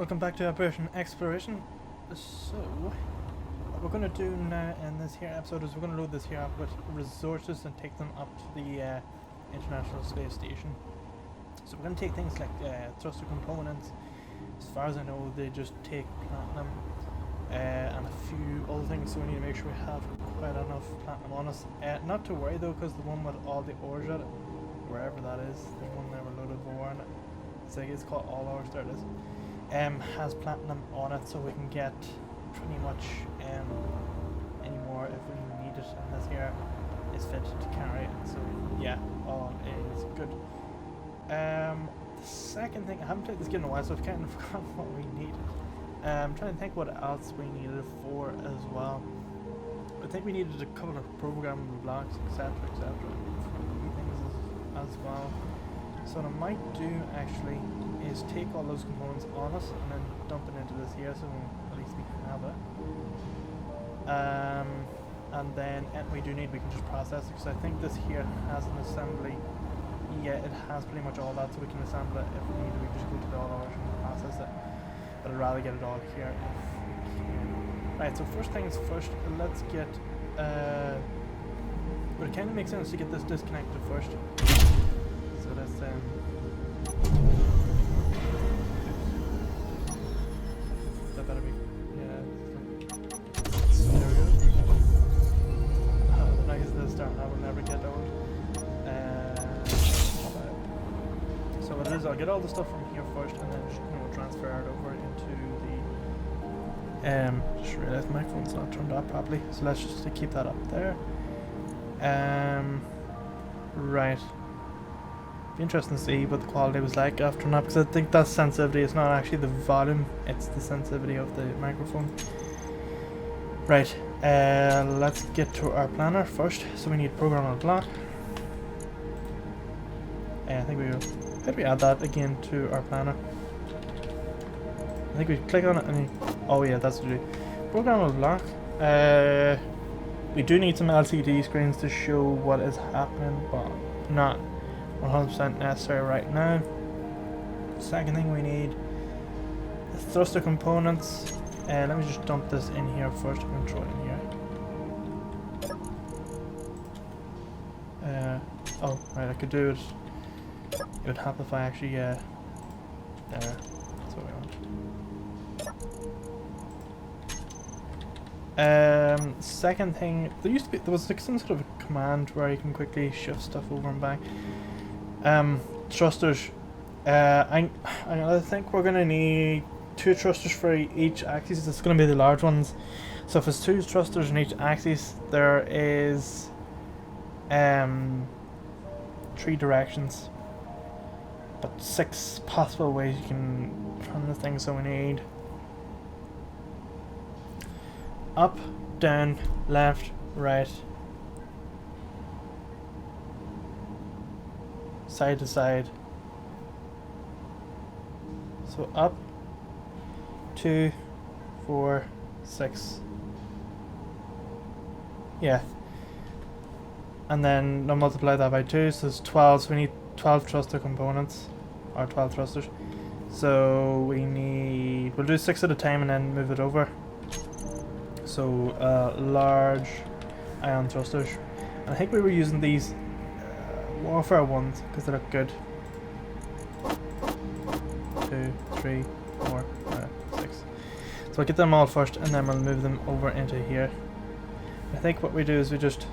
welcome back to Operation Exploration. So, what we're going to do now in this here episode is we're going to load this here up with resources and take them up to the International Space Station. So we're going to take things like thruster components. As far as I know, they just take platinum and a few other things, so we need to make sure we have quite enough platinum on us. Not to worry though, because the one with all the ores at it, wherever that is, the one there with a load of ore in it, it's called All Ores, there it is, has platinum on it, so we can get pretty much any more if we need it, and this here is fit to carry it, so yeah, all is good. The second thing, I haven't played this game in a while, so I've kind of forgotten what we needed. I'm trying to think what else we needed it for as well. I think we needed a couple of programmable blocks, etc, etc, things as well. So what I might do actually is take all those components on us and then dump it into this here, so at least we have it. And then we do need, we can just process it, because I think this here has an assembly. Yeah, it has pretty much all that, so we can assemble it if we need it. We can just go to the all hours and process it. But I'd rather get it all here if we can. Right, so first things first, let's get but it kind of makes sense to get this disconnected first. So let's that better be, yeah. There we go. The noise this start I will never get old. So what it is, I'll get all the stuff from here first, and then just transfer it over into the. Just realised my phone's not turned up properly, so let's just keep that up there. Right. Be interesting to see what the quality was like after that, because I think that sensitivity is not actually the volume, it's the sensitivity of the microphone. Right. Let's get to our planner first. So we need programmable block. I think we will. How do we add that again to our planner? I think we click on it and oh yeah, that's what we do. Programmable block. We do need some LCD screens to show what is happening, but not 100% necessary right now. Second thing we need is thruster components. Let me just dump this in here first. I'm going to throw it in here. Oh, right, I could do it. It would help if I actually, there. That's what we want. Second thing, there was like some sort of a command where you can quickly shift stuff over and back. Thrusters. I think we're gonna need 2 thrusters for each axis. It's gonna be the large ones. So if it's 2 thrusters in each axis, there is 3 directions, but 6 possible ways you can run the thing. So we need up, down, left, right, side to side. So up, 2, 4, 6. Yeah. And then I'll multiply that by 2, so it's 12, so we need 12 thruster components, or 12 thrusters. So we'll do 6 at a time and then move it over. So large ion thrusters. And I think we were using these warfare ones because they look good. 2, 3, 4, 5, 6. So I'll get them all first and then we'll move them over into here. I think what we do is we just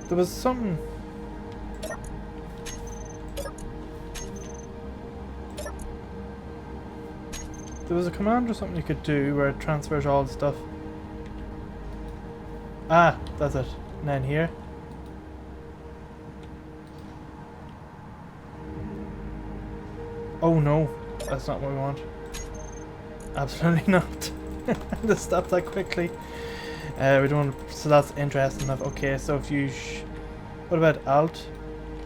there was something. There was a command or something you could do where it transfers all the stuff. Ah, that's it. And then here. Oh no, that's not what we want. Absolutely not. Just stop that quickly. We don't want to, so that's interesting enough. Okay, so if you what about Alt?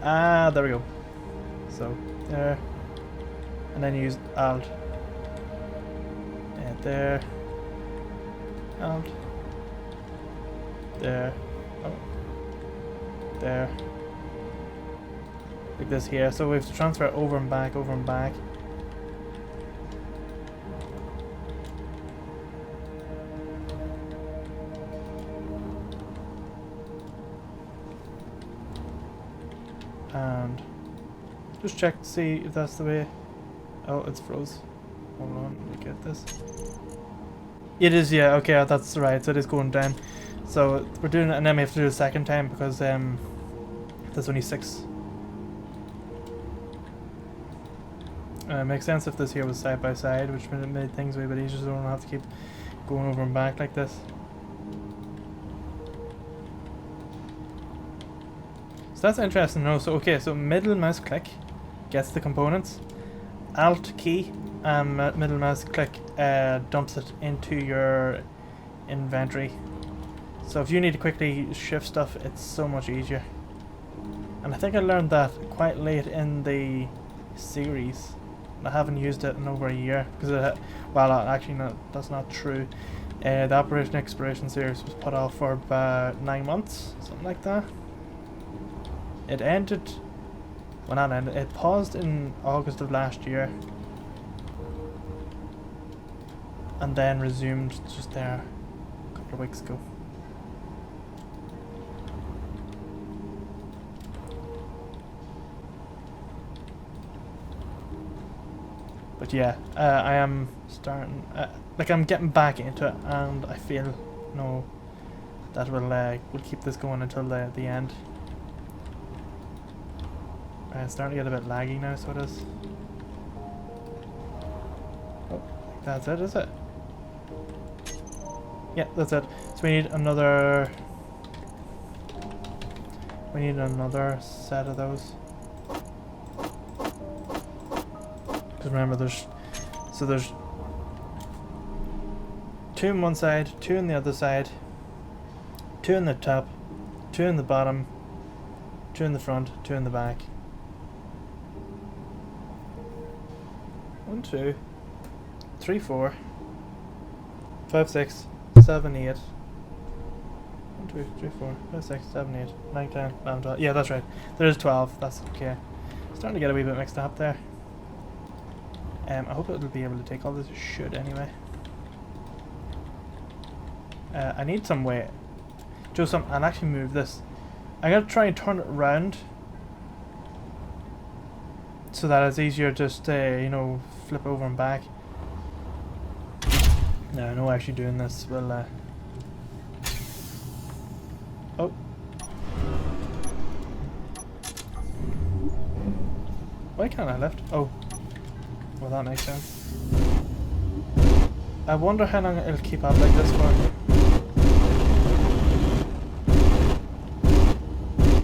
Ah, there we go. So there, and then you use Alt. There, Alt, there, oh, there, like this here. So we have to transfer it over and back, over and back. And just check to see if that's the way. Oh, it's froze. Hold on, let me get this. It is, yeah, okay, that's right, so it is going down. So we're doing it, and then we have to do it a second time because there's only 6. It makes sense if this here was side by side, which made things way a bit easier, so we don't have to keep going over and back like this. So that's interesting to know. So okay, so middle mouse click gets the components. Alt key and middle mouse click dumps it into your inventory. So if you need to quickly shift stuff, it's so much easier. And I think I learned that quite late in the series. I haven't used it in over a year because well, actually no, that's not true. The Operation Exploration series was put off for about 9 months, something like that. It ended, well not ended, it paused in August of last year. And then resumed just there a couple of weeks ago. But yeah, I am starting, like I'm getting back into it, and I feel, no, that we'll keep this going until the end. It's starting to get a bit laggy now, so it is. Oh, that's it, is it? Yeah, that's it. So we need another set of those. Because remember, there's 2 on one side, 2 on the other side, 2 on the top, 2 on the bottom, 2 in the front, 2 in the back. 1, 2, 3, 4, 5, 6, 7, 8. 1, 2, 3, 4, 5, 6, 7, 8, 9, 10, 11, 12. Yeah, that's right. There is 12. That's okay. Starting to get a wee bit mixed up there. I hope it'll be able to take all this. It should anyway. I need some weight. I'll actually move this. I'm gonna try and turn it around so that it's easier just you know, flip over and back. No, no, actually doing this will oh. Why can't I lift? Oh. Well, that makes sense. I wonder how long it'll keep up like this for.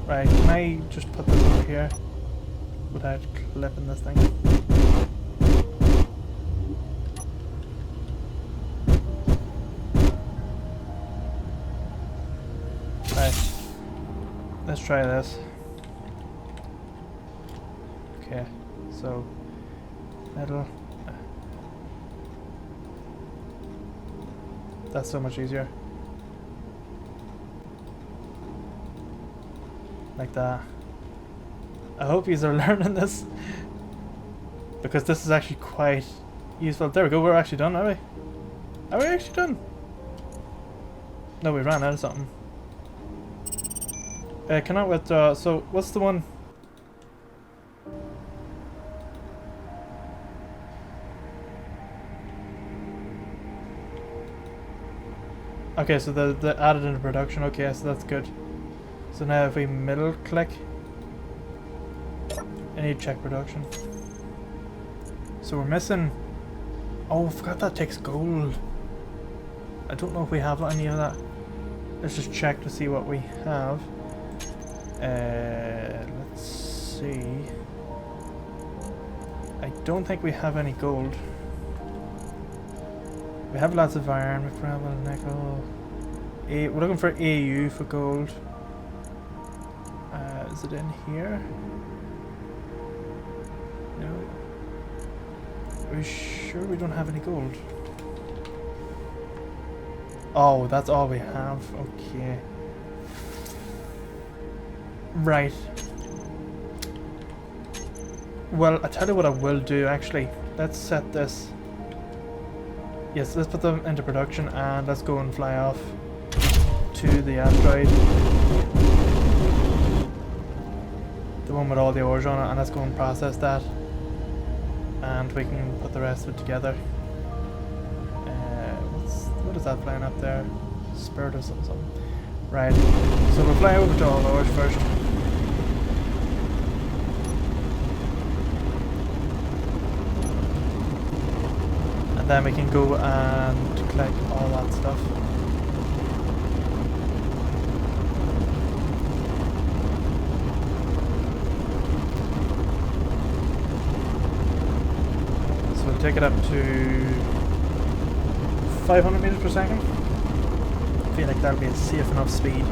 Right, can I just put this over here without clipping this thing? Right, let's try this. Okay, so middle. That's so much easier. Like that. I hope you are learning this, because this is actually quite useful. There we go, we're actually done, are we? Are we actually done? No, we ran out of something. Cannot withdraw. So what's the one? Okay, so the added into production. Okay, so that's good. So now if we middle click, I need to check production. So we're missing. Oh, I forgot that takes gold. I don't know if we have any of that. Let's just check to see what we have. Let's see. I don't think we have any gold. We have lots of iron, gravel, nickel. We're looking for AU for gold. Is it in here? No. Are we sure we don't have any gold? Oh, that's all we have. Okay. Right. Well, I tell you what I will do actually. Let's set this. Yes, let's put them into production and let's go and fly off to the asteroid. The one with all the ores on it, and let's go and process that. And we can put the rest of it together. What is that flying up there? Spirit or something. Right, so we'll fly over to all the ores first. And then we can go and collect all that stuff. So we'll take it up to 500 meters per second. I feel like that'll be a safe enough speed.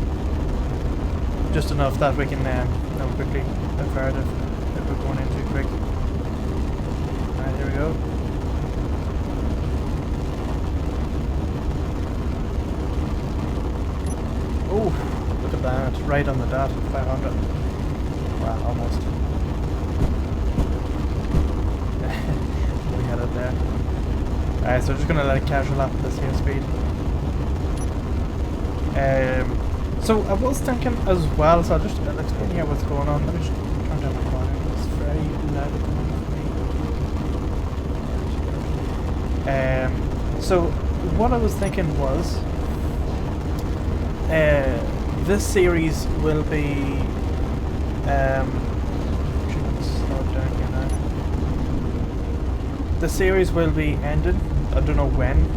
Just enough that we can know quickly avert if we're going in too quick. Alright, here we go. Oh, look at that, right on the dot, 500. Wow, almost. We had it there. Alright, so we're just going to let it casual up at this here speed. So I was thinking as well, so I'll just explain here what's going on. Let me just turn down my volume, it's very loud at the moment for me. So what I was thinking was, this series will be, slow it down here now. The series will be ended, I don't know when.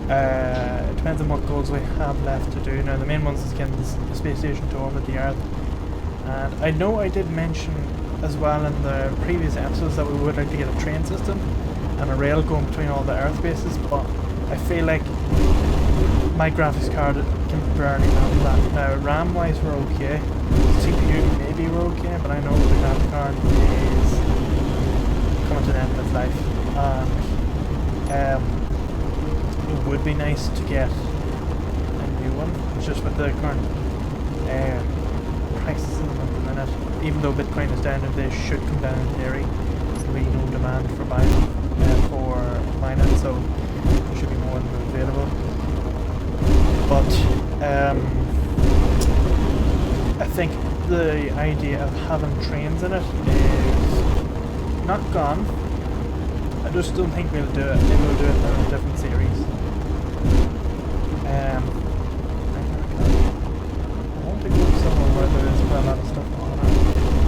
It depends on what goals we have left to do. Now the main ones is getting the space station to orbit the Earth, and I know I did mention as well in the previous episodes that we would like to get a train system and a rail going between all the Earth bases, but I feel like my graphics card can barely handle that. Now RAM wise we're okay, CPU maybe we're okay, but I know the graphics card is coming to the end of its life, and it would be nice to get a new one. It's just with the current prices at the minute, even though Bitcoin is down and they should come down in theory, there's really no demand for buying for mining, so there should be more than available. But I think the idea of having trains in it is not gone. I just don't think we'll do it. Maybe we'll do it in a different series. I want to go somewhere where there is quite a lot of stuff on it.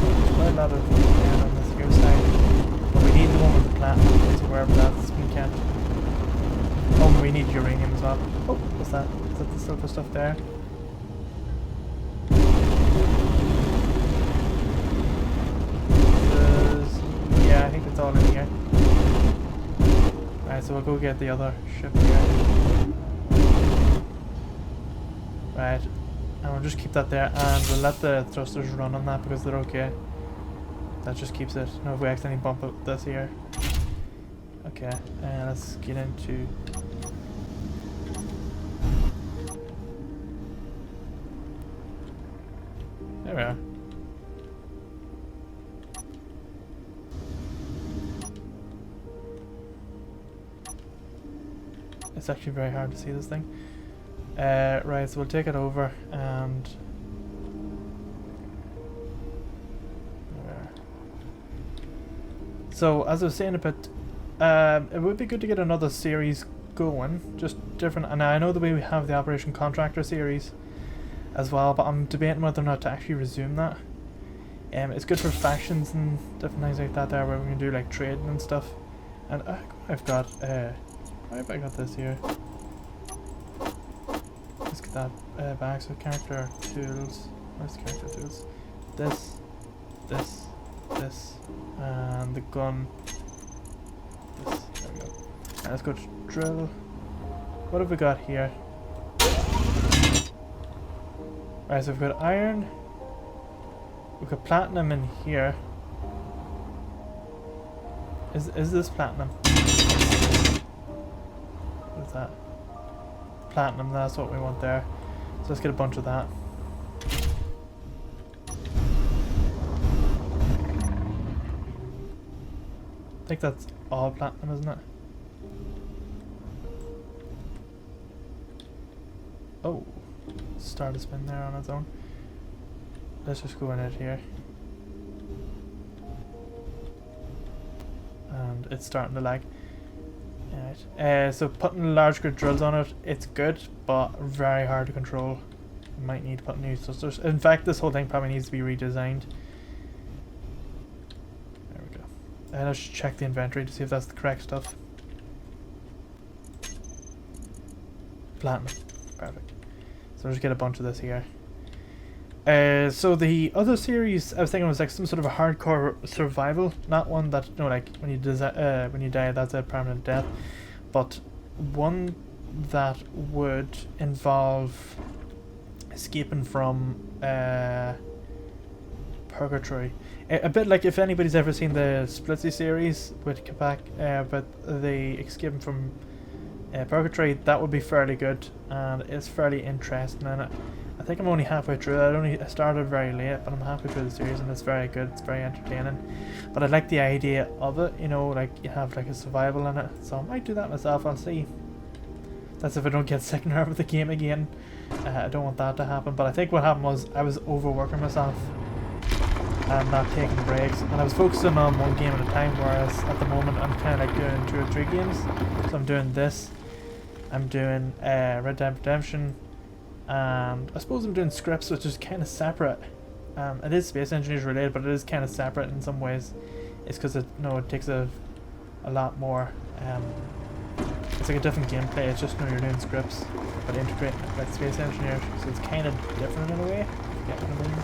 There's quite a lot of iron on this here side. But we need the one with the platinum, so wherever that's been kept. Oh, we need uranium as well. Oh, what's that? Is that the silver stuff there? Yeah, I think it's all in here. Right, so we'll go get the other ship here. Right, and we'll just keep that there, and we'll let the thrusters run on that because they're okay. That just keeps it. No, if we accidentally bump up this here. Okay, and let's get into. There we are. It's actually very hard to see this thing. Right, so we'll take it over and so as I was saying a bit, it would be good to get another series going, just different. And I know that we have the Operation Contractor series as well, but I'm debating whether or not to actually resume that. It's good for factions and different things like that there, where we can do like trading and stuff. And I've got why have I got this here? Let's get that back. So character tools. Where's the character tools? This, and the gun. This. There we go. Right, let's go to drill. What have we got here? Right, so we've got iron. We've got platinum in here. Is this platinum? What's that? Platinum, that's what we want there. So let's get a bunch of that. I think that's all platinum, isn't it? Oh, start a spin there on its own. Let's just go in it here. And it's starting to lag. Alright, so putting large grid drills on it, it's good, but very hard to control. You might need to put new thrusters. In fact, this whole thing probably needs to be redesigned. There we go. Let's check the inventory to see if that's the correct stuff. Platinum. Perfect. So I'll just get a bunch of this here. So the other series I was thinking was like some sort of a hardcore survival, not one that, you know, like when you die that's a permanent death, but one that would involve escaping from purgatory. A bit like if anybody's ever seen the Splitsy series with Kapak, but the escaping from purgatory, that would be fairly good and it's fairly interesting, and I think I'm only halfway through. I started very late, but I'm halfway through the series and it's very good. It's very entertaining. But I like the idea of it, you know, like you have like a survival in it. So I might do that myself, I'll see. That's if I don't get sick now of the game again. I don't want that to happen. But I think what happened was I was overworking myself and not taking breaks. And I was focusing on one game at a time, whereas at the moment I'm kind of like doing 2 or 3 games. So I'm doing this. I'm doing Red Dead Redemption. And I suppose I'm doing scripts, which is kind of separate. It is Space Engineers related, but it is kind of separate in some ways. It's because it takes a lot more. It's like a different gameplay. It's just you're doing scripts, but integrating it like Space Engineers, so it's kind of different in a way. You get what I mean?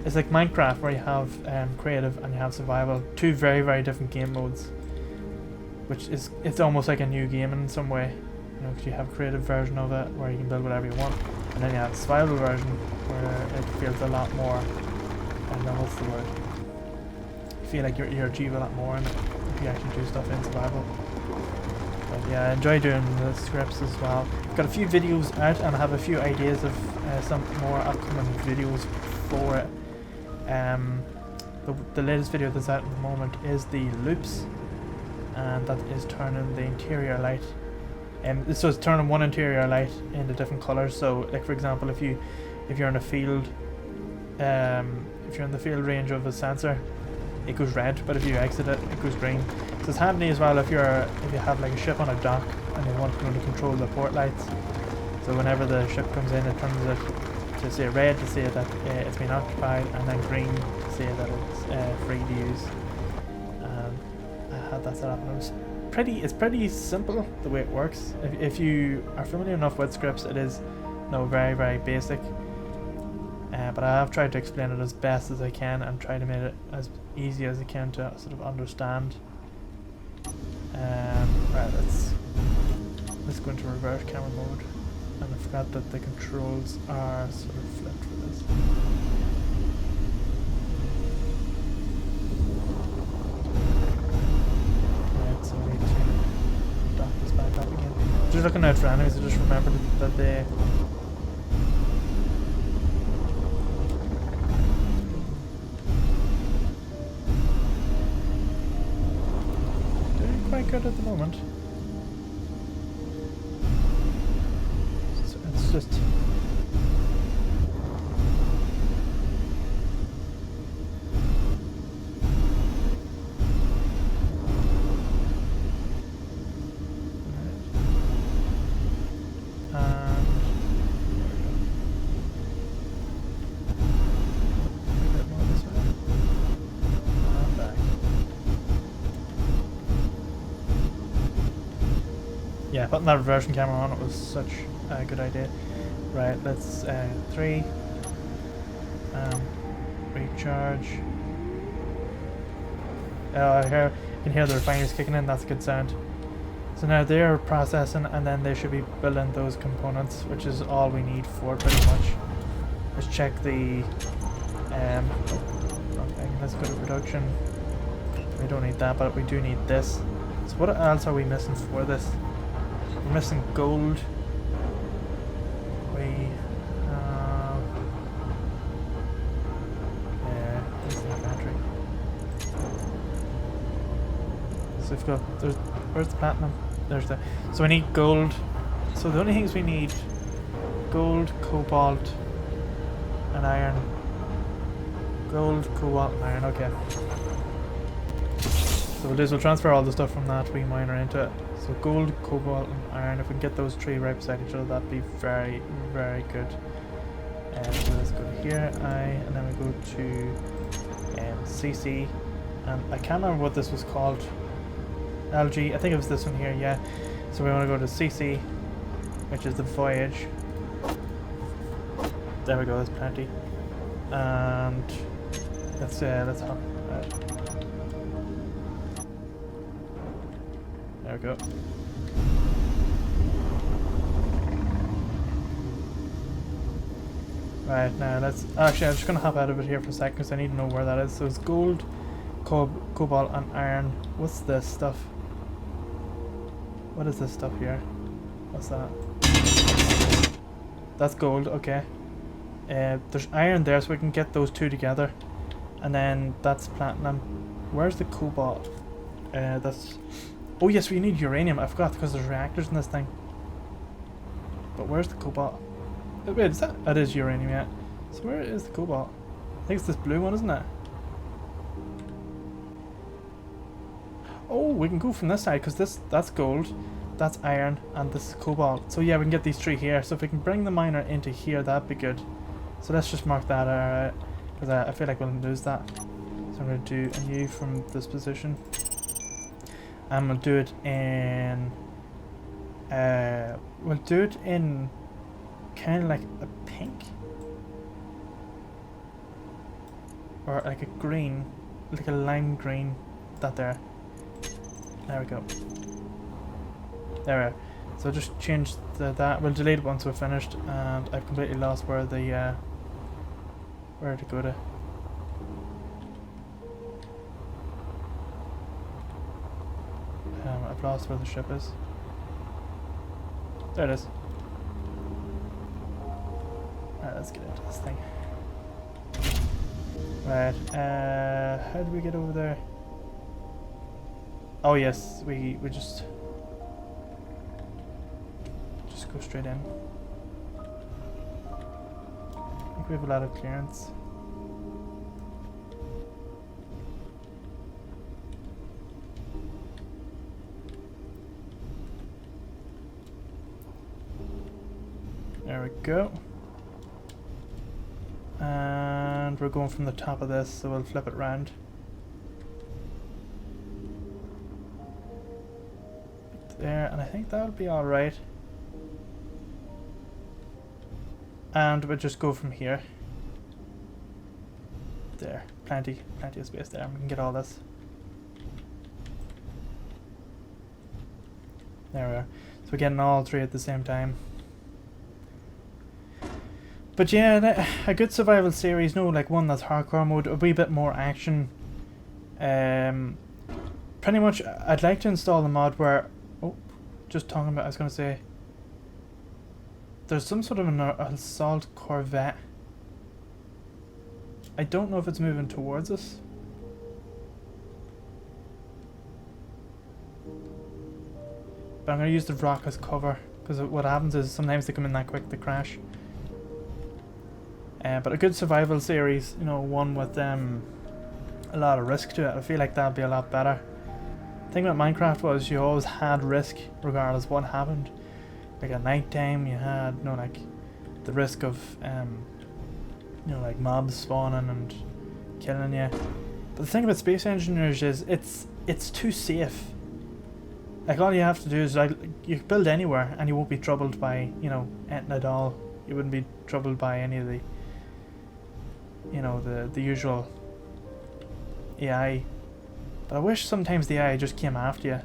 It's like Minecraft, where you have creative and you have survival, 2 very, very different game modes. Which is, it's almost like a new game in some way. You know, because you have a creative version of it where you can build whatever you want, and then you have a survival version where it feels a lot more, I don't know what's the word, you feel like you achieve a lot more in it if you actually do stuff in survival. But yeah, I enjoy doing the scripts as well. I've got a few videos out and I have a few ideas of some more upcoming videos for it. The latest video that's out at the moment is the loops, and that is turning the interior light. So it's turning one interior light into different colors. So, like for example, if you're in a field, if you're in the field range of a sensor, it goes red. But if you exit it, it goes green. So it's handy as well if you have like a ship on a dock and you want to control the port lights. So whenever the ship comes in, it turns it to say red to say that it's been occupied, and then green to say that it's free to use. I had that set up, and it was it's pretty simple the way it works. If you are familiar enough with scripts, it is very, very basic. But I have tried to explain it as best as I can and try to make it as easy as I can to sort of understand. Right, let's go into reverse camera mode. And I forgot that the controls are sort of flipped for this. Just looking out for enemies, I just remembered that they doing quite good at the moment. So it's just yeah, putting that reversion camera on it was such a good idea. Right, let's 3 recharge. I can hear the refineries kicking in. That's a good sound. So now they're processing, and then they should be building those components, which is all we need for pretty much. Let's check the wrong thing. Let's go to production. We don't need that, but we do need this. So what else are we missing for this? We're missing gold. We have here's the battery. So we've got, where's the platinum? There's the, so we need gold. So the only things we need, gold, cobalt, and iron. Gold, cobalt, and iron, okay. So we'll do is we'll transfer all the stuff from that wee miner into it. So gold, cobalt, and iron, if we can get those three right beside each other, that'd be very, very good. So let's go to here, and then we go to CC, and I can't remember what this was called. LG, I think it was this one here, yeah. So we want to go to CC, which is the voyage. There we go, there's plenty. And let's hop. There we go. Right, now let's... Actually, I'm just going to hop out of it here for a second because I need to know where that is. So it's gold, cobalt, and iron. What's this stuff? What is this stuff here? What's that? That's gold, okay. There's iron there, so we can get those two together. And then that's platinum. Where's the cobalt? That's... Oh yes, we need uranium. I forgot because there's reactors in this thing. But where's the cobalt? Wait, is that? That is uranium, yeah. So where is the cobalt? I think it's this blue one, isn't it? Oh, we can go from this side because that's gold, that's iron, and this is cobalt. So yeah, we can get these three here. So if we can bring the miner into here, that'd be good. So let's just mark that out because I feel like we'll lose that. So I'm going to do a new from this position. And we'll do it in... we'll do it in kind of like a pink. Or like a green. Like a lime green. That there. There we go. There we are. So just change that. We'll delete it once we're finished. And I've completely lost where the... where to go to. I've lost where the ship is. There it is. Alright, let's get into this thing. Right, how do we get over there? Oh yes, we just go straight in. I think we have a lot of clearance. There we go. And we're going from the top of this, so we'll flip it round. There, and I think that'll be alright. And we'll just go from here. There, plenty of space there, and we can get all this. There we are. So we're getting all three at the same time. But yeah, a good survival series, no, like one that's hardcore mode, a wee bit more action. Pretty much, I'd like to install a mod where, oh, just talking about, I was going to say, there's some sort of an assault corvette. I don't know if it's moving towards us. But I'm going to use the rock as cover, because what happens is sometimes they come in that quick, they crash. But a good survival series, you know, one with a lot of risk to it. I feel like that'd be a lot better. The thing about Minecraft was you always had risk regardless what happened. Like at night time you had, you know, like the risk of you know, like mobs spawning and killing you. But the thing about Space Engineers is it's too safe. Like all you have to do is like you can build anywhere and you won't be troubled by, you know, anything at all. You wouldn't be troubled by any of the, you know, the usual AI. But I wish sometimes the AI just came after you. You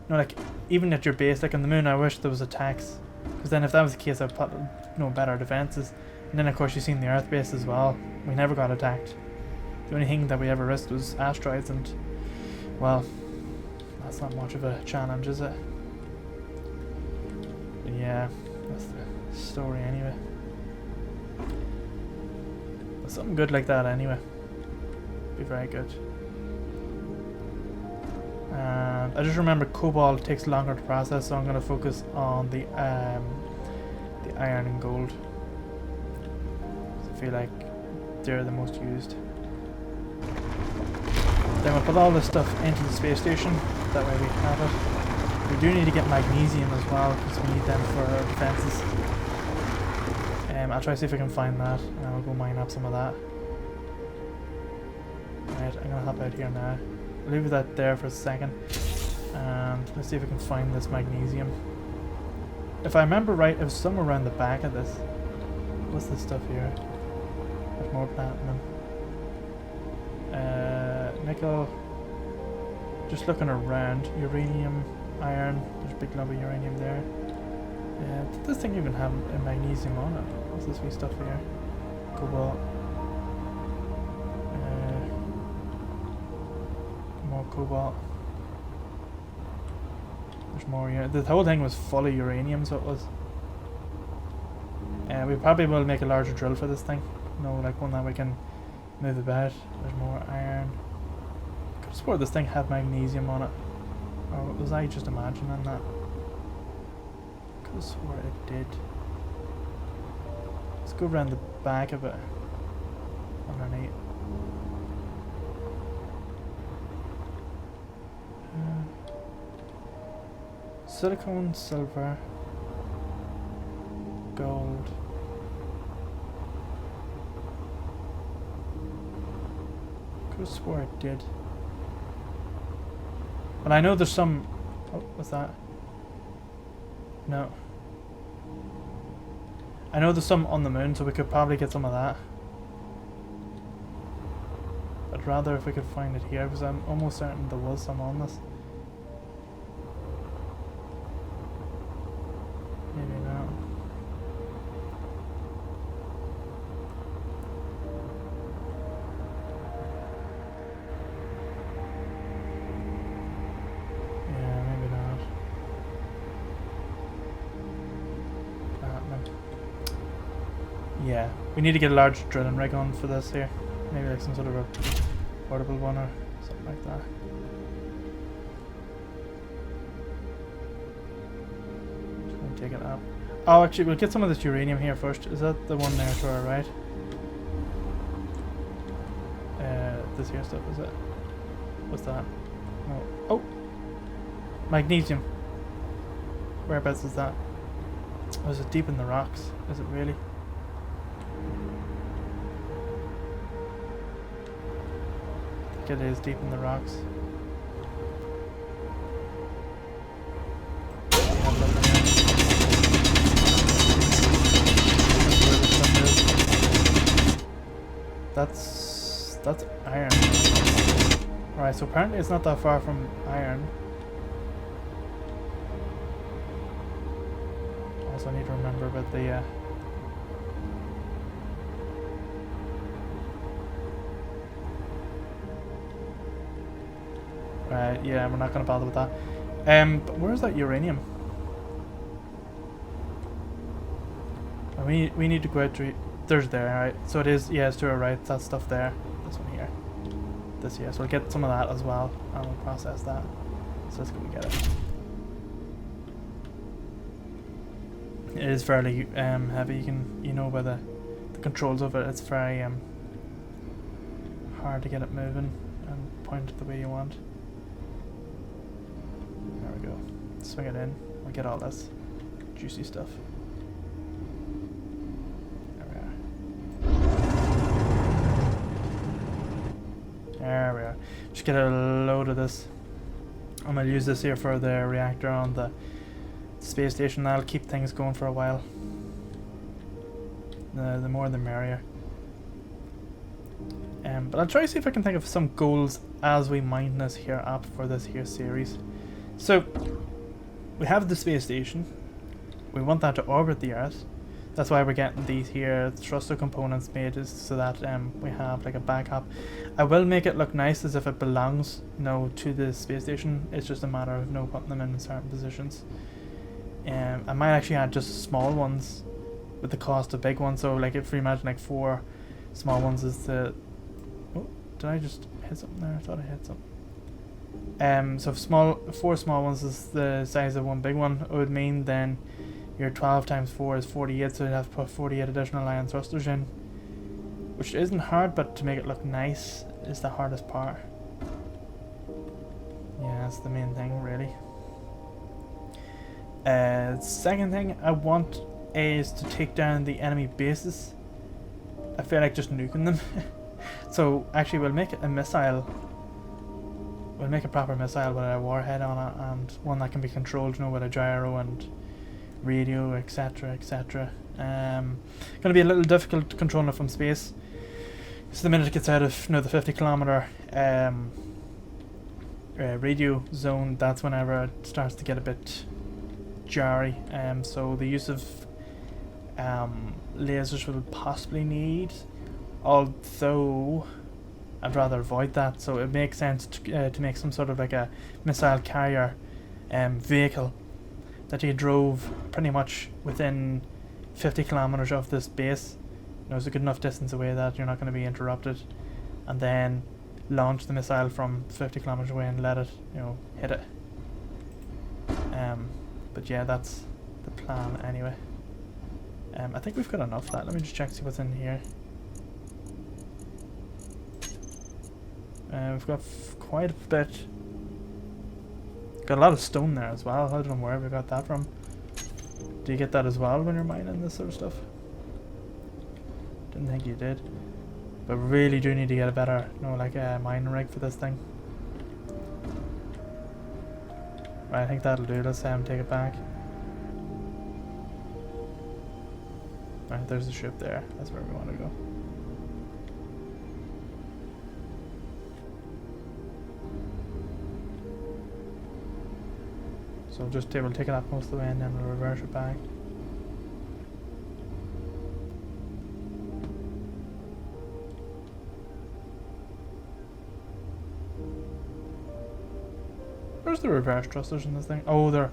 know, like even at your base, like on the moon, I wish there was attacks. Because then if that was the case, I'd put, you know, better defenses. And then of course you've seen the Earth base as well. We never got attacked. The only thing that we ever risked was asteroids, and well, that's not much of a challenge, is it? But yeah, that's the story anyway. But something good like that anyway. Be very good. And I just remember cobalt takes longer to process, so I'm going to focus on the iron and gold. I feel like they're the most used. Then we'll put all this stuff into the space station, that way we have it. We do need to get magnesium as well, because we need them for our defences. I'll try to see if I can find that, and I'll go mine up some of that. Right, I'm gonna hop out here now. I'll leave that there for a second, and let's see if we can find this magnesium. If I remember right, it was somewhere around the back of this. What's this stuff here? There's more platinum. Nickel. Just looking around. Uranium, iron. There's a big lump of uranium there. Did this thing even have a magnesium on it? What's this wee stuff here? Cobalt. More cobalt. There's more here. The whole thing was full of uranium, so it was. We probably will make a larger drill for this thing. Like one that we can move about. There's more iron. Could have swore this thing had magnesium on it. Or was I just imagining that? Could have swore it did. Let's go around the back of it. Underneath. Silicone, silver, gold. Could have swore it did. But I know there's some. Oh, what's that? No. I know there's some on the moon, so we could probably get some of that. I'd rather if we could find it here, because I'm almost certain there was some on this. Maybe not. Yeah, maybe not. Platinum. Yeah, we need to get a large drilling rig on for this here. Maybe like some sort of a portable one or something like that. Just gonna take it up. Oh, actually, we'll get some of this uranium here first. Is that the one there to our right? This here stuff, is it? What's that? No. Oh! Magnesium. Whereabouts is that? Oh, is it deep in the rocks? Is it really? I think it is deep in the rocks. That's iron. Alright, so apparently it's not that far from iron. Also I need to remember about the Right, yeah, we're not gonna bother with that. But where's that uranium? We need to go out to. There's there, right? So it is, yeah, it's to our right. That stuff there. This one here. This here. So we'll get some of that as well, and we'll process that. So let's go and get it. It is fairly heavy. You know by the controls of it. It's very hard to get it moving and point it the way you want. There we go. Swing it in. We'll get all this juicy stuff. There we are. Just get a load of this. I'm going to use this here for the reactor on the space station. That'll keep things going for a while. The more the merrier. But I'll try to see if I can think of some goals as we mine this here up for this here series. So, we have the space station. We want that to orbit the Earth. That's why we're getting these here thruster components made, is so that we have like a backup. I will make it look nice as if it belongs, to the space station. It's just a matter of putting them in certain positions. I might actually add just small ones with the cost of big ones. So like if we imagine like 4 small ones is the. Oh, did I just hit something there? I thought I hit something. So if 4 small ones is the size of one big one, it would mean then your 12 times 4 is 48, so you'd have to put 48 additional iron thrusters in. Which isn't hard, but to make it look nice is the hardest part. Yeah, that's the main thing, really. Second thing I want is to take down the enemy bases. I feel like just nuking them. So actually we'll make a missile. We'll make a proper missile with a warhead on it, and one that can be controlled, you know, with a gyro and radio, etc, etc. Gonna be a little difficult controlling it from space. So the minute it gets out of, you know, the 50-kilometer radio zone, that's whenever it starts to get a bit jarry. So the use of lasers we'll possibly need, although I'd rather avoid that. So it makes sense to make some sort of like a missile carrier vehicle that you drove pretty much within 50 kilometers of this base. You know, it's a good enough distance away that you're not going to be interrupted, and then launch the missile from 50 kilometers away and let it, you know, hit it. But yeah, that's the plan anyway. I think we've got enough of that. Let me just check, see what's in here. We've got quite a bit. Got a lot of stone there as well. I don't know where we got that from. Do you get that as well when you're mining this sort of stuff? Didn't think you did. But really do need to get a better, you know, like a mining rig for this thing. Right, I think that'll do. Let's take it back. Right, there's the ship there. That's where we want to go. So just we'll take it up most of the way and then we'll reverse it back. Where's the reverse thrusters in this thing? Oh, they're.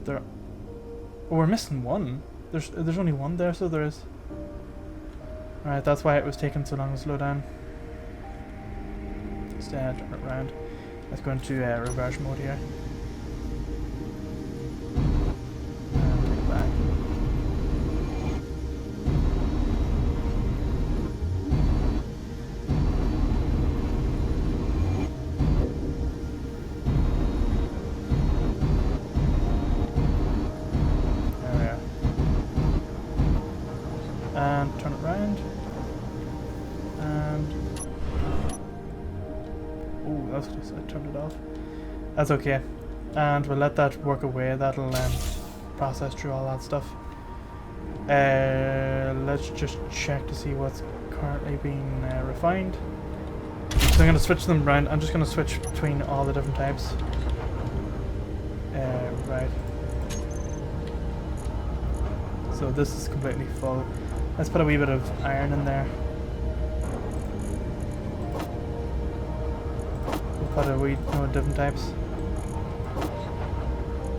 Oh, we're missing one. There's only one there, so there is. Right, that's why it was taking so long to slow down. Let's turn it around. Let's go into reverse mode here. And take it back. And turn it round, and oh, that's close. I turned it off. That's okay, and we'll let that work away. That'll process through all that stuff. Let's just check to see what's currently being refined. So I'm going to switch them around. I'm just going to switch between all the different types. Right. So this is completely full. Let's put a wee bit of iron in there. We'll put a wee, different types.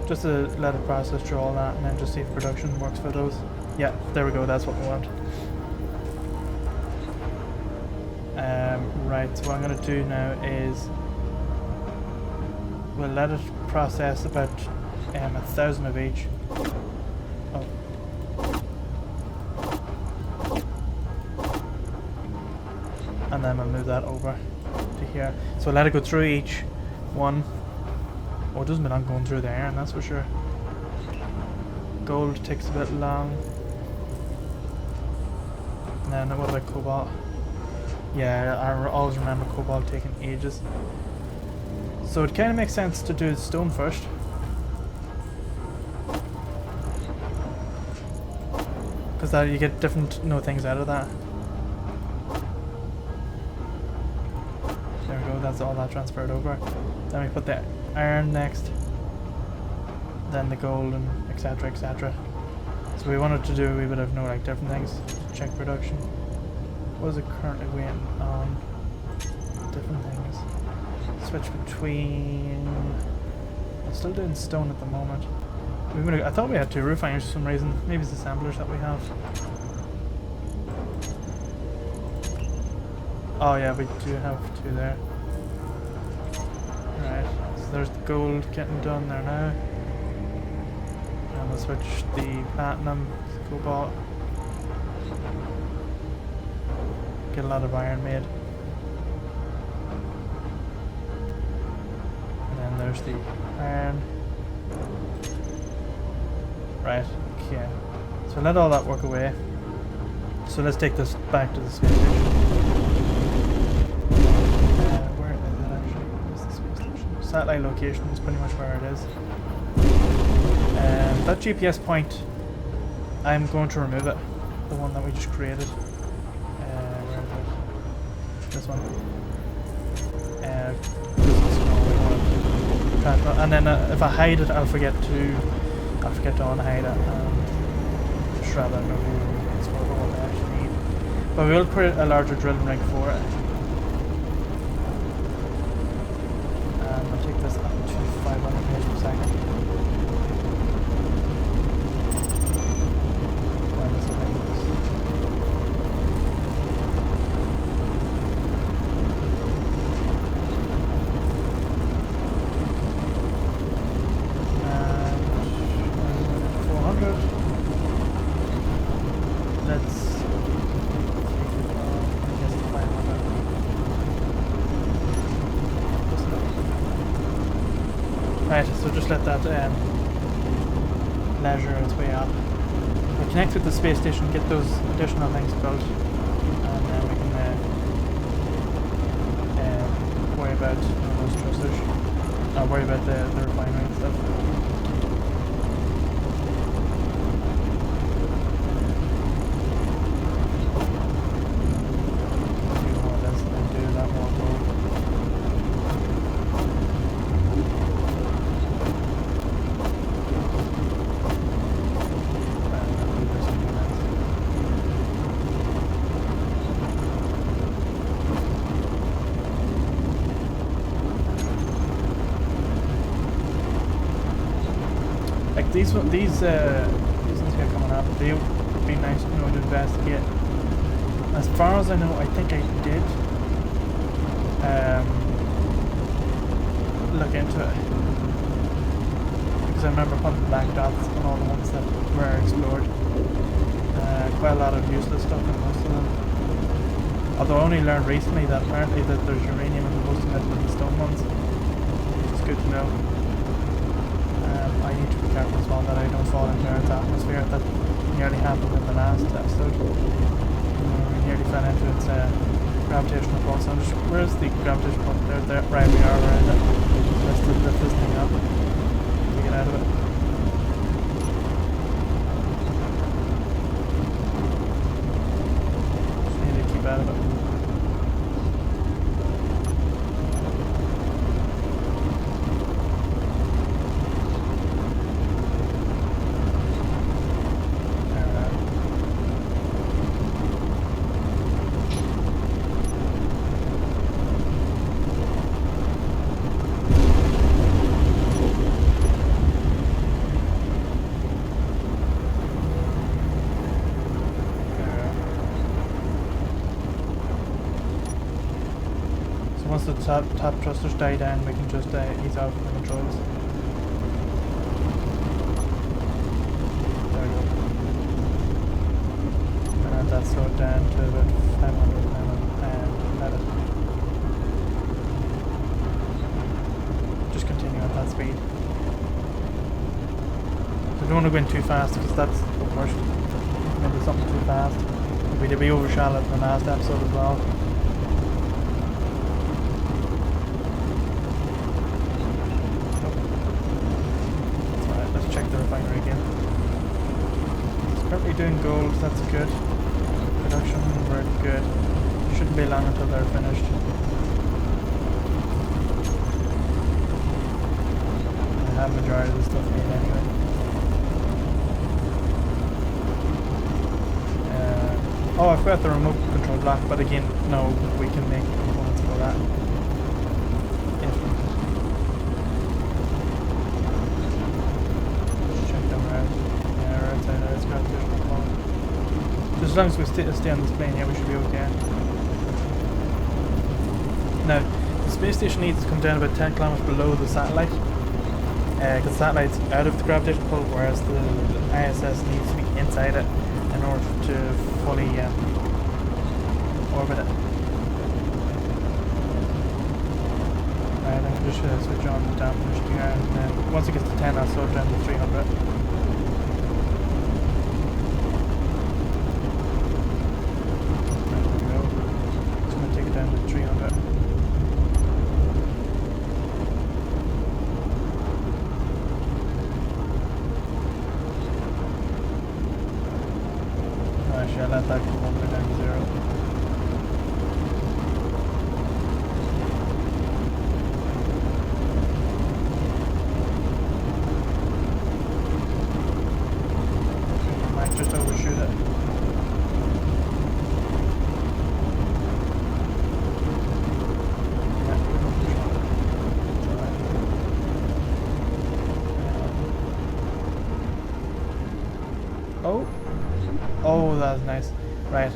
Just to let it process through all that and then just see if production works for those. Yeah, there we go, that's what we want. Right, so what I'm going to do now is we'll let it process about 1,000 of each. And then we'll move that over to here. So we'll let it go through each one. Oh, it doesn't belong going through the iron, that's for sure. Gold takes a bit long. And then what about cobalt? Yeah, I always remember cobalt taking ages. So it kind of makes sense to do stone first. Because that you get different things out of that. There we go, that's all that transferred over. Then we put the iron next, then the gold, and etc, etc. So we wanted to do a wee bit of different things. Check production. What is it currently waiting on? Different things. Switch between. I'm still doing stone at the moment. I thought we had 2 refiners for some reason. Maybe it's assemblers that we have. Oh yeah, we do have 2 there. there's the gold getting done there now. And we'll switch the platinum to cobalt. Get a lot of iron made. And then there's the iron. Right, okay. So let all that work away. So let's take this back to the space station. Where is it actually? Where's the space station? Satellite location is pretty much where it is. That GPS point, I'm going to remove it. The one that we just created. Where is it? This one. And then if I hide it, I'll forget to unhide it. Just rather know it's what I actually need. But we will create a larger drilling rig for it. I'll take this up to 500 meters per second. Right, so just let that leisure its way up. We'll connect with the space station, get those additional things built, and then we can worry about those thrusters. Not worry about the refinery and stuff. Do more of this and do that more gold. Like these ones here coming up, they would be nice to know to investigate. As far as I know, I think I did look into it, because I remember putting black dots on all the ones that were explored. Quite a lot of useless stuff in most of them. Although I only learned recently that apparently that there's uranium in most of the stone ones, which is good to know. I need to be careful as well that I don't fall into Earth's atmosphere. That nearly happened in the last episode. We nearly fell into its gravitational pull. So I'm just, where's the gravitational pull? There, right, we are around it. Let's lift this thing up to get out of it. Just need to keep out of it. Once the top thrusters die down, we can just ease out the controls. There we go. And that slowed down to about 500 now and let it. Just continue at that speed. So we don't want to go in too fast because that's the worst. Maybe something too fast. We overshot it in the last episode as well. Check the refinery again. It's currently doing gold, that's good. Production, we're good. Shouldn't be long until they're finished. I have the majority of the stuff made anyway. Oh, I forgot the remote control block, but again, no, we can make components for that. Just as long as we stay on this plane, yeah, we should be okay. Now, space station needs to come down about 10 kilometers below the satellite. Because the satellite's out of the gravitational pull, whereas the ISS needs to be inside it in order to fully orbit it. Right, I'm just going to switch on the dampener here, and then once it gets to 10 I'll slow it down to 300. Down to 300. Actually, I'll let that come all the way down to 0. I might just overshoot it. Oh, that's nice. Right,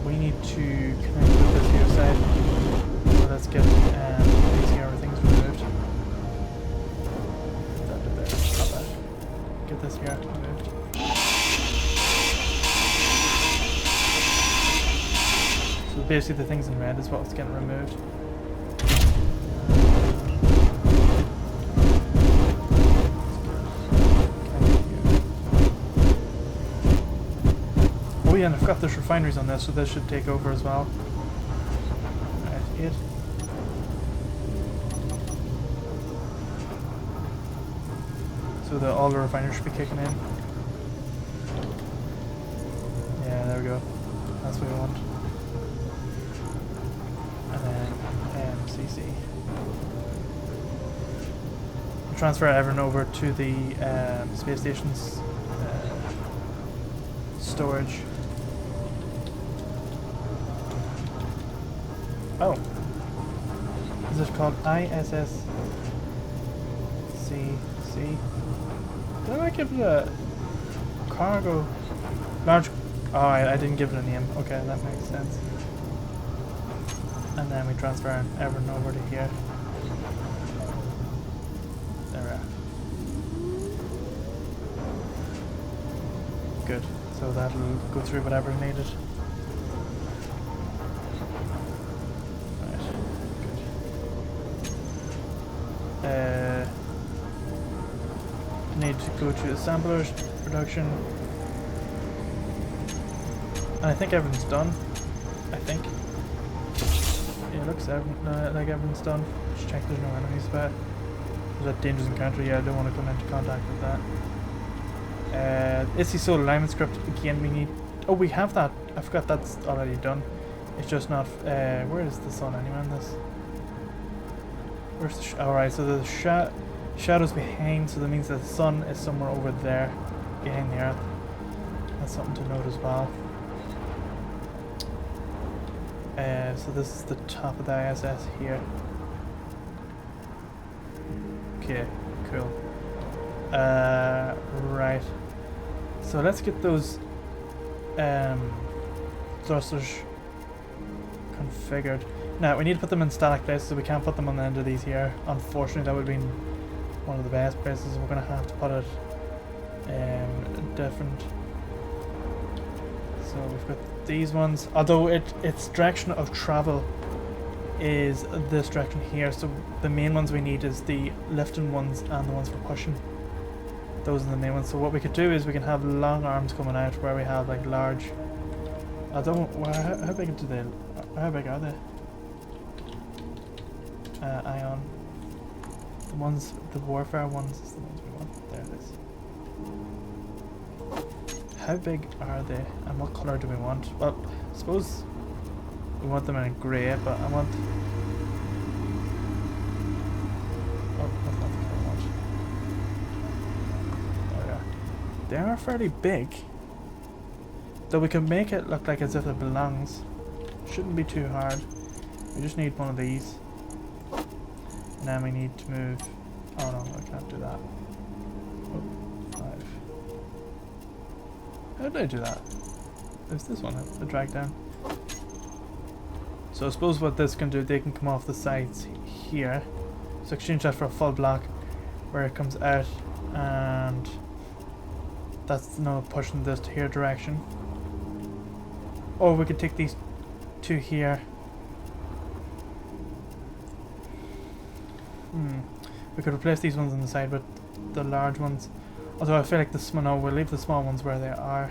we need to connect with this here side. So let's get these here things removed. That bit there, not that. Get this here removed. So basically the things in red is what's getting removed. Oh yeah, and I've got this refineries on this, so this should take over as well. Right, 8. So all the refineries should be kicking in. Yeah, there we go. That's what we want. And then CC. Transfer everyone over to the space station's storage. Oh. Is it called ISS CC? Did I give it a cargo? Large. Oh, I didn't give it a name. Okay, that makes sense. And then we transfer everyone over to here. There we are. Good. So that'll go through whatever needed. Need to go to assemblers, production, and I think everything's done. I think. Yeah, it looks like everything's done. Just check there's no enemies about. Is that dangerous encounter? Yeah, I don't want to come into contact with that. ISI solar alignment script again. We need. Oh, we have that. I forgot that's already done. It's just not. Where is the sun anyway in this? Where's the alright, so the shadows behind, so that means that the sun is somewhere over there behind the earth. That's something to note as well. So this is the top of the ISS here. Okay, cool. Right. So let's get those thrusters configured. Now we need to put them in static places, so we can't put them on the end of these here. Unfortunately, that would have been one of the best places. We're going to have to put it different. So we've got these ones, although its direction of travel is this direction here, so the main ones we need is the lifting ones and the ones for pushing. Those are the main ones. So what we could do is we can have long arms coming out where we have like large. I don't. How big do they? How big are they? Ion. The ones, the warfare ones, is the ones we want. There it is. How big are they, and what color do we want? Well, I suppose we want them in grey, but I want. Oh, that's not the color I want. There we are. They are fairly big, though we can make it look like as if it belongs. Shouldn't be too hard. We just need one of these. And then we need to move. Oh no, I can't do that. Oh, 5. How did I do that? There's this one, the drag down. So I suppose what this can do, they can come off the sides here. So exchange that for a full block where it comes out, and that's now pushing this to here direction. Or we could take these two here. We could replace these ones on the side with the large ones. Although I feel like the small, no, we'll leave the small ones where they are.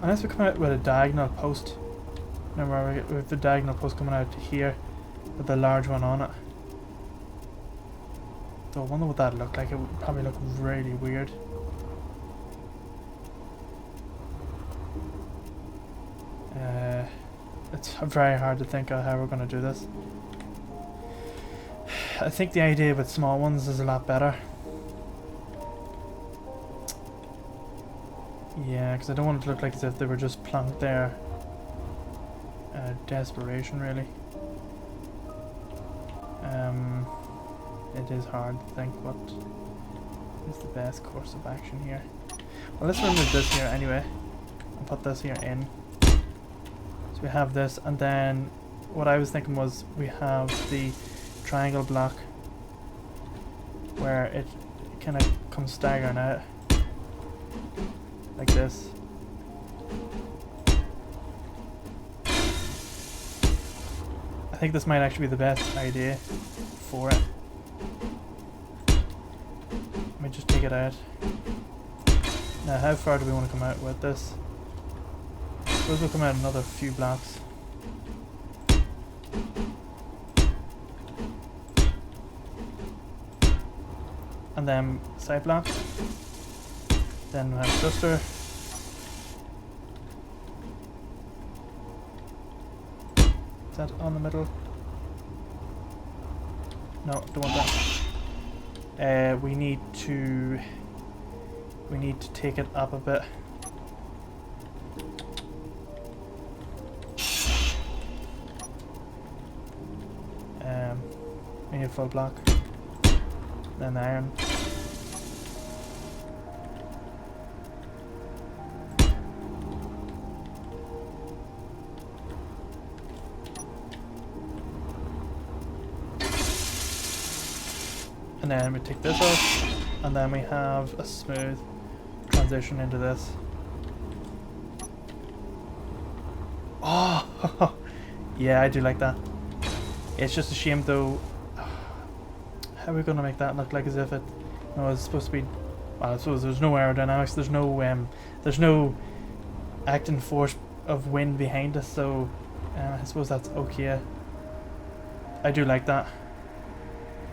Unless we come out with a diagonal post. Remember, we have the diagonal post coming out to here with the large one on it. So I wonder what that looked like. It would probably look really weird. It's very hard to think of how we're going to do this. I think the idea with small ones is a lot better. Yeah, because I don't want it to look like as if they were just plonked there. Desperation, really. It is hard to think what is the best course of action here. Well, let's remove this here anyway and put this here in. So we have this, and then what I was thinking was we have the triangle block where it kind of comes staggering out like this. I think this might actually be the best idea for it. Let me just take it out. Now, how far do we want to come out with this? I suppose we'll come out another few blocks. And then side block. Then we'll have cluster. Is that on the middle? No, don't want that. We need to take it up a bit. We need a full block. Then iron. And then we take this off, and then we have a smooth transition into this. Oh, yeah, I do like that. It's just a shame though. How are we gonna make that look like as if it? No, it's supposed to be. Well, I suppose there's no aerodynamics. There's no acting force of wind behind us. So I suppose that's okay. I do like that.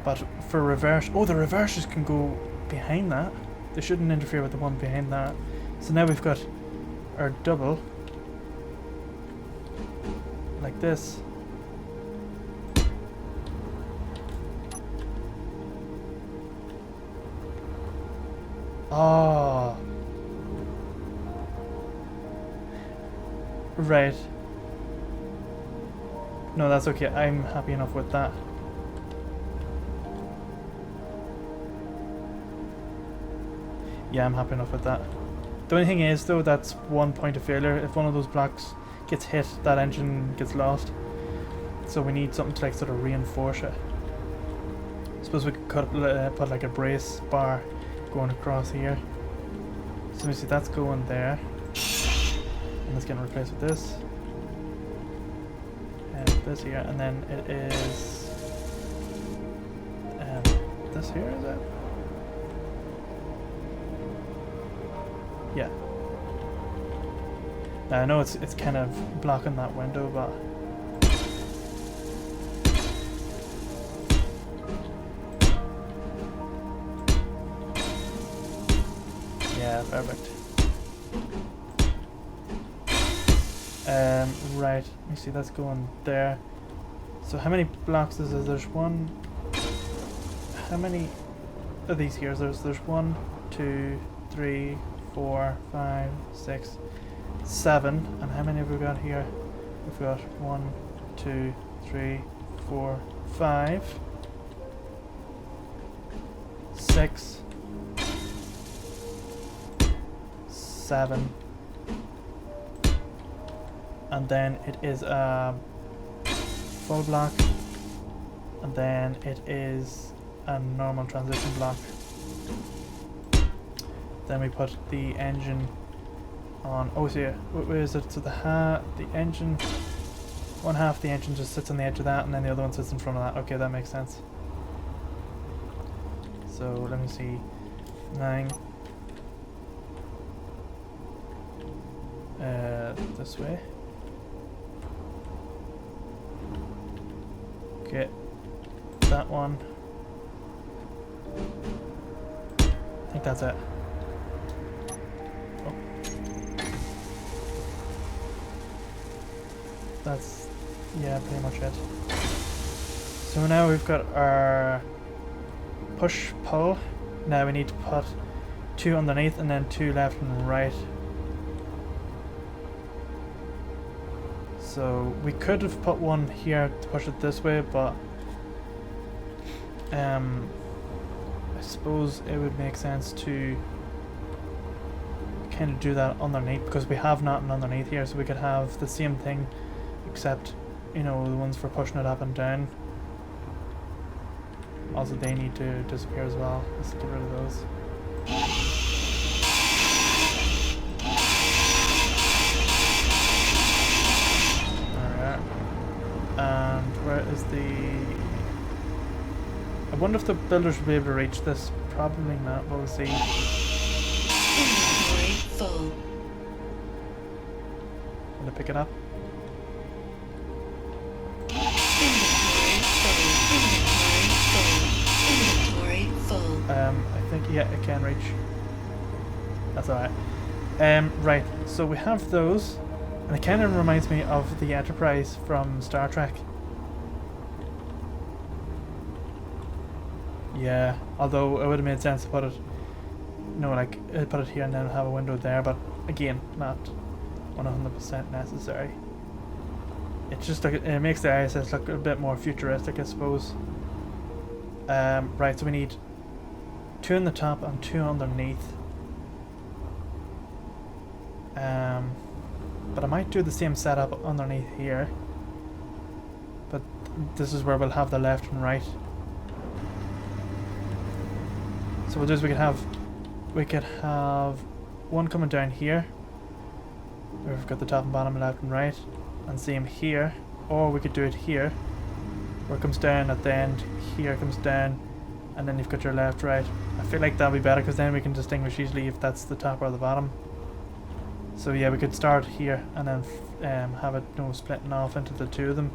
But for reverse, oh, the reverses can go behind that. They shouldn't interfere with the one behind that. So now we've got our double like this. Oh, right. No, that's okay. I'm happy enough with that. Yeah, I'm happy enough with that. The only thing is though, that's one point of failure. If one of those blocks gets hit, that engine gets lost. So we need something to like sort of reinforce it. I suppose we could put like a brace bar going across here. So let me see, that's going there. And it's getting replaced with this. And this here, and then it is this here, is it? Yeah. Now I know it's kind of blocking that window, but yeah, perfect. Right, let me see, that's going there. So how many blocks is there? There's one. How many of these here? There's 1, 2, 3, 4, 5, 6, 7. And how many have we got here? We've got 1, 2, 3, 4, 5, 6, 7, and then it is a full block, and then it is a normal transition block. Then we put the engine on. Oh, so yeah, where is it? So the engine, one half of the engine just sits on the edge of that, and then the other one sits in front of that. Okay, that makes sense. So let me see, 9. This way. Okay, that one. I think that's it. Oh. That's, yeah, pretty much it. So now we've got our push pull. Now we need to put 2 underneath and then 2 left and right. So we could have put one here to push it this way, but I suppose it would make sense to kind of do that underneath, because we have nothing underneath here, so we could have the same thing except, you know, the ones for pushing it up and down. Also, they need to disappear as well. Let's get rid of those. Alright. And where is the... I wonder if the builders will be able to reach this. Probably not, but we'll see. Inventory full. Will I pick it up? Inventory full. I think, yeah, it can reach. That's alright. Right, so we have those, and it kind of reminds me of the Enterprise from Star Trek. Yeah, although it would have made sense to put it, you know, like, put it here and then have a window there, but again, not 100% necessary. It's just like, it makes the ISS look a bit more futuristic, I suppose. Right, so we need 2 on the top and 2 underneath. But I might do the same setup underneath here. But this is where we'll have the left and right. So what we'll do is we could have one coming down here. We've got the top and bottom, left and right. And same here. Or we could do it here, where it comes down at the end, here it comes down, and then you've got your left, right. I feel like that'll be better, because then we can distinguish easily if that's the top or the bottom. So yeah, we could start here and then have it, you know, splitting off into the 2 of them.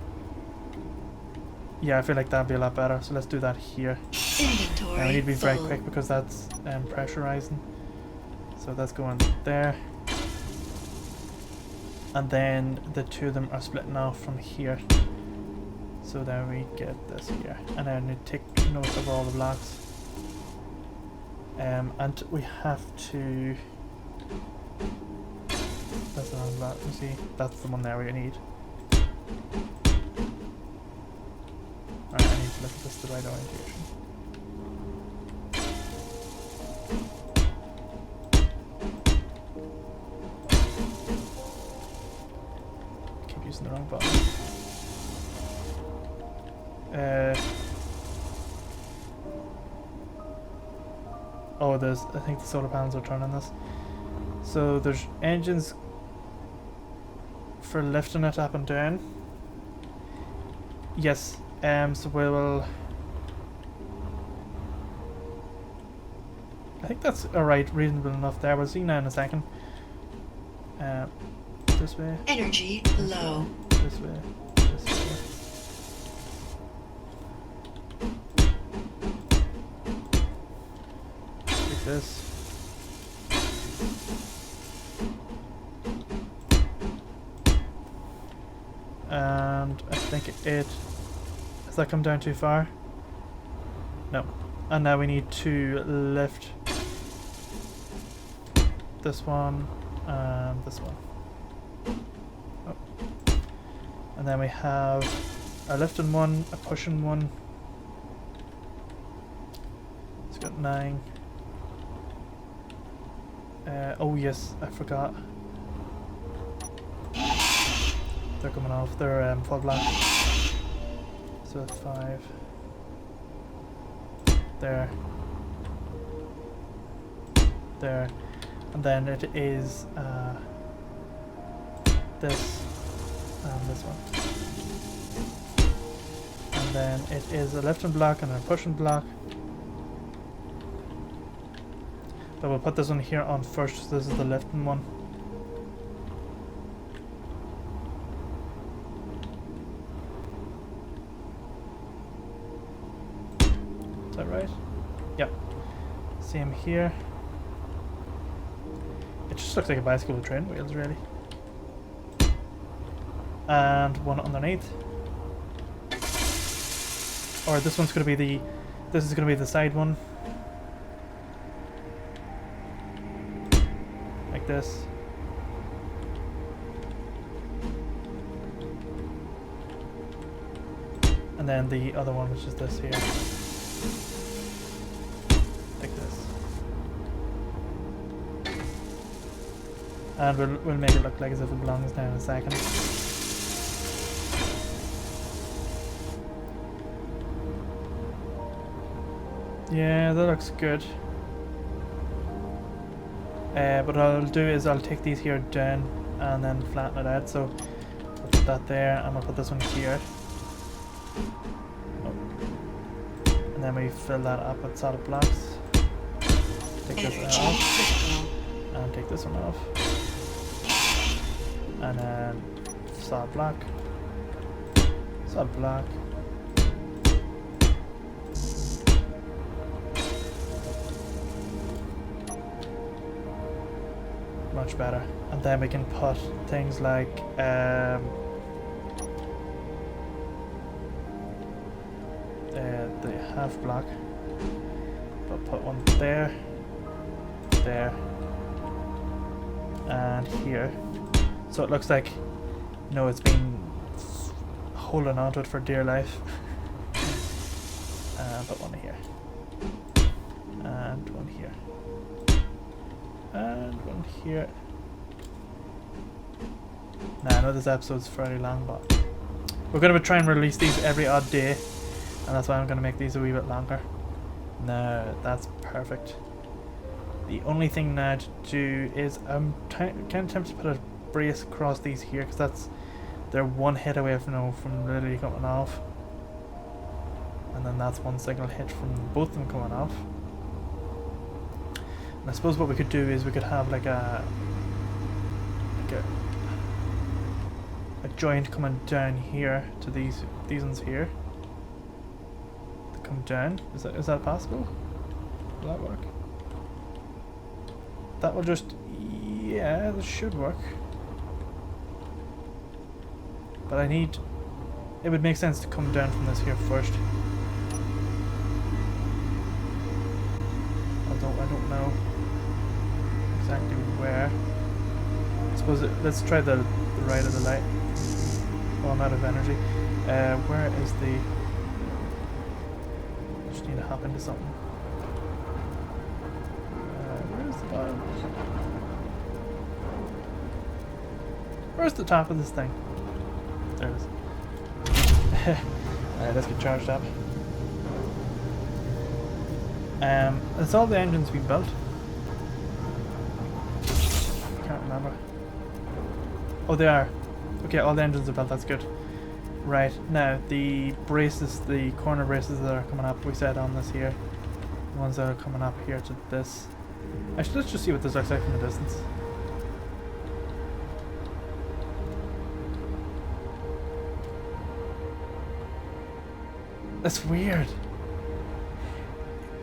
Yeah, I feel like that'd be a lot better, so let's do that here. Inventory And we need to be very full. quick because that's pressurizing. So that's going there. And then the 2 of them are splitting off from here. So then we get this here. And then we take note of all the blocks. And we have to... That's the wrong block, you see? That's the one there we need. Alright, I need to look at this the right orientation. Keep using the wrong button. Oh, I think the solar panels are turning this. So there's engines for lifting it up and down. Yes, so we will... I think that's alright, reasonable enough there. We'll see now in a second. This way. Energy low. This way. This way. Like this. And I think it... Has that come down too far? No. And now we need to lift this one and this one. Oh. And then we have a lifting one, a pushing one. It's got 9. Oh yes, I forgot. they're coming off. They're full black. So 5. There. There. And then it is this and this one. And then it is a lifting block and a pushing block. But we'll put this one here on first. This is the lifting one. Is that right? Yep. Same here. It just looks like a bicycle with train wheels, really. And one underneath. Or this one's gonna be the. This is gonna be the side one. Like this. And then the other one, which is this here. Like this. And we'll make it look like as if it belongs down in a second. Yeah, that looks good. But what I'll do is I'll take these here down and then flatten it out. So I'll put that there and I'll put this one here. Oh. And then we fill that up with solid blocks. Take this off. And take this one off. And then solid block. Solid block. Much better. And then we can put things like the half block. But put one there, there, and here. So it looks like, you know, it's been holding onto it for dear life. And put one here. And one here. And one here. Now I know this episode's fairly long, but we're going to try and release these every odd day, and that's why I'm going to make these a wee bit longer. Now that's perfect. The only thing now to do is I'm kind of tempted to put a brace across these here, because they're one hit away from literally coming off, and then that's one single hit from both of them coming off. And I suppose what we could do is we could have like a joint coming down here to these ones here. To come down. Is that possible? Will that work? That will just, yeah, this should work. But it would make sense to come down from this here first. Although I don't know exactly where. I suppose let's try the right of the light. Well, I'm out of energy. Where is the... Just need to hop into something. Where's the bottom? Where's the top of this thing? There it is. Alright, let's get charged up. Has all the engines been built? Can't remember. Oh, they are. Okay, all the engines are built, that's good. Right, now the braces, the corner braces that are coming up, we said on this here. The ones that are coming up here to this. Actually, let's just see what this looks like from a distance. That's weird.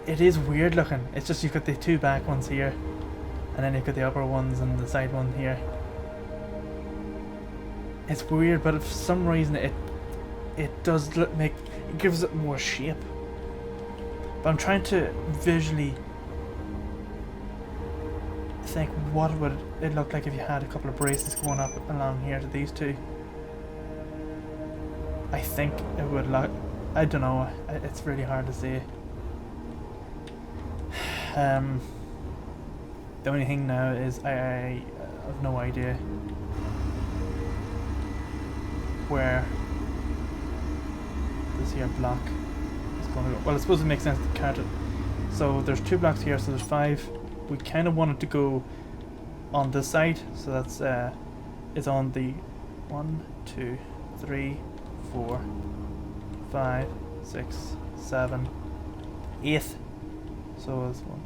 It is weird looking. It's just you've got the two back ones here, and then you've got the upper ones and the side one here. It's weird, but for some reason it does it gives it more shape. But I'm trying to visually think what would it look like if you had a couple of braces going up along here to these two. I think it would look, I don't know, it's really hard to say. The only thing now is I have no idea. where this here block is going to go. Well, I suppose it makes sense to count it. So there's 2 blocks here, so there's 5. We kind of wanted to go on this side, so that's it's on the 1, 2, 3, 4, 5, 6, 7, 8th. So this one.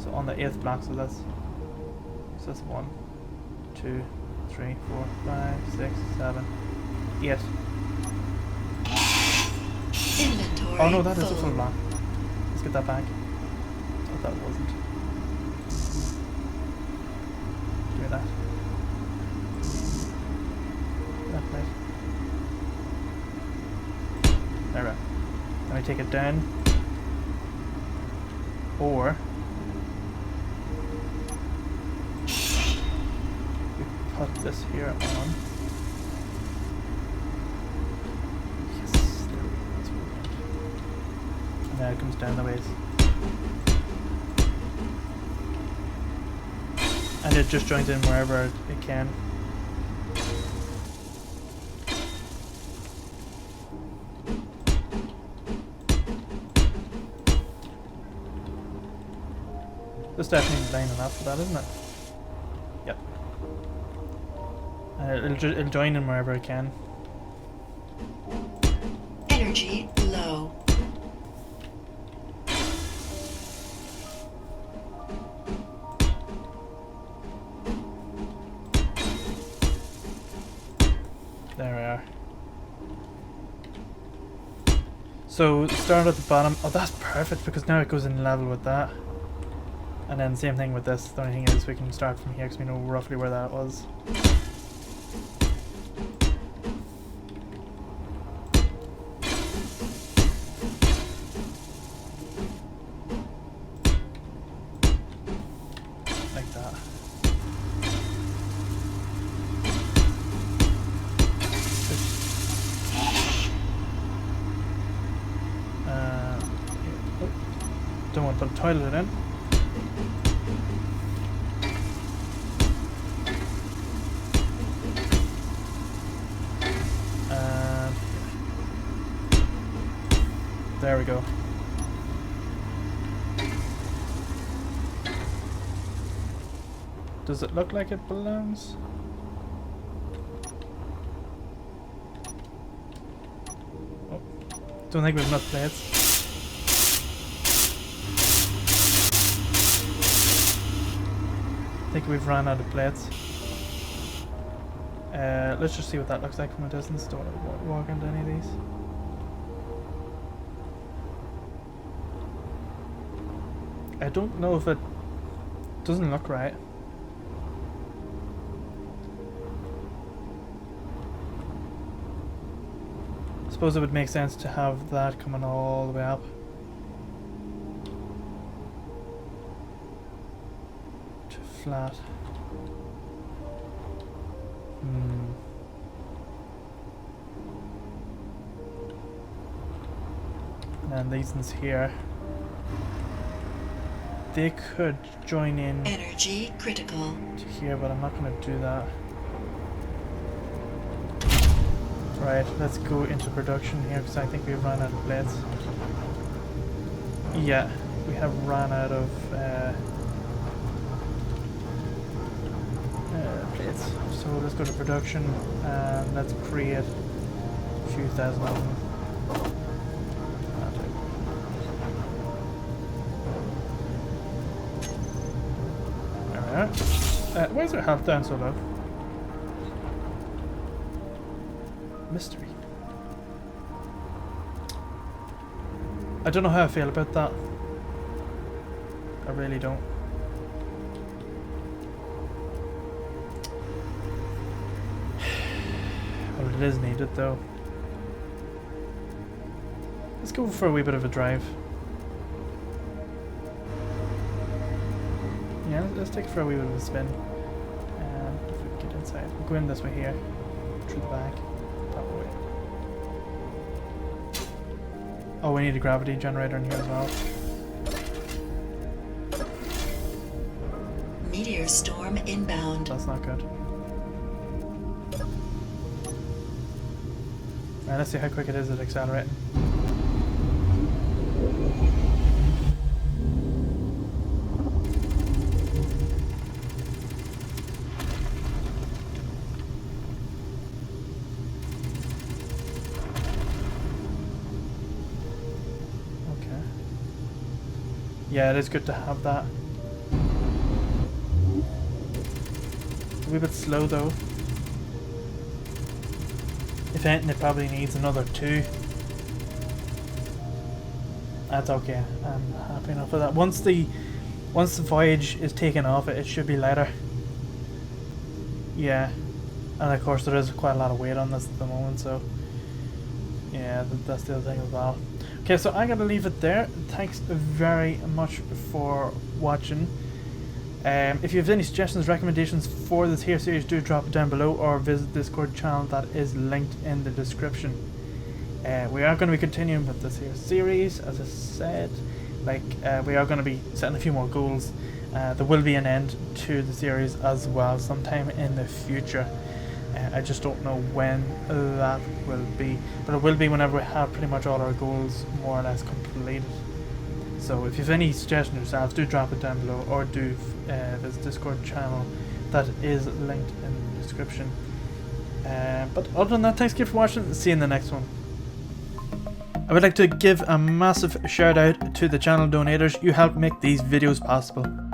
So on the 8th block, so that's 1, 2, 3, 4, 5, 6, 7, 8. Inventory. Oh no, that is a full. full block. Let's get that back. Thought that wasn't. Do that. That right. There we go. Then we take it down. Or we put this here on. Yes, there we go. That's what we want. And then it comes down the ways. And it just joins in wherever it can. This definitely lining up for that, isn't it? Yep. It'll join in wherever it can. Energy low. There we are. So start at the bottom. Oh, that's perfect because now it goes in level with that. And then same thing with this. The only thing is we can start from here because we know roughly where that was. Like that. Don't want to put a toilet in. There we go. Does it look like it belongs? Oh, don't think we've enough plates. I think we've run out of plates. Let's just see what that looks like from a distance. Don't want to walk into any of these. I don't know if it doesn't look right. I suppose it would make sense to have that coming all the way up. To flat. And then these ones here. They could join in Energy critical. to here, but I'm not going to do that. Right, let's go into production here because I think we've run out of plates. Yeah, we have run out of plates. So let's go to production and let's create a few thousand of them. Why is our health down so low? Mystery. I don't know how I feel about that. I really don't. Well, it is needed though. Let's go for a wee bit of a drive. Yeah, let's take it for a wee bit of a spin. And if we get inside, we'll go in this way here, through the back, that way. Oh, we need a gravity generator in here as well. Meteor storm inbound. That's not good. Let's see how quick it is at accelerating. Okay. Yeah, it is good to have that. A wee bit slow though. If anything, it probably needs another 2. That's okay. I'm happy enough with that. Once the voyage is taken off, it should be lighter. Yeah, and of course there is quite a lot of weight on this at the moment, so yeah, that's the other thing as well. Okay, so I'm gonna leave it there. Thanks very much for watching. If you have any suggestions, recommendations for this here series, do drop it down below or visit the Discord channel that is linked in the description. We are going to be continuing with this here series, as I said. We are going to be setting a few more goals. There will be an end to the series as well sometime in the future. I just don't know when that will be, but it will be whenever we have pretty much all our goals more or less completed. So if you have any suggestions yourselves, do drop it down below or do visit Discord channel that is linked in the description. But other than that, thanks again for watching. See you in the next one. I would like to give a massive shout out to the channel donators. You help make these videos possible.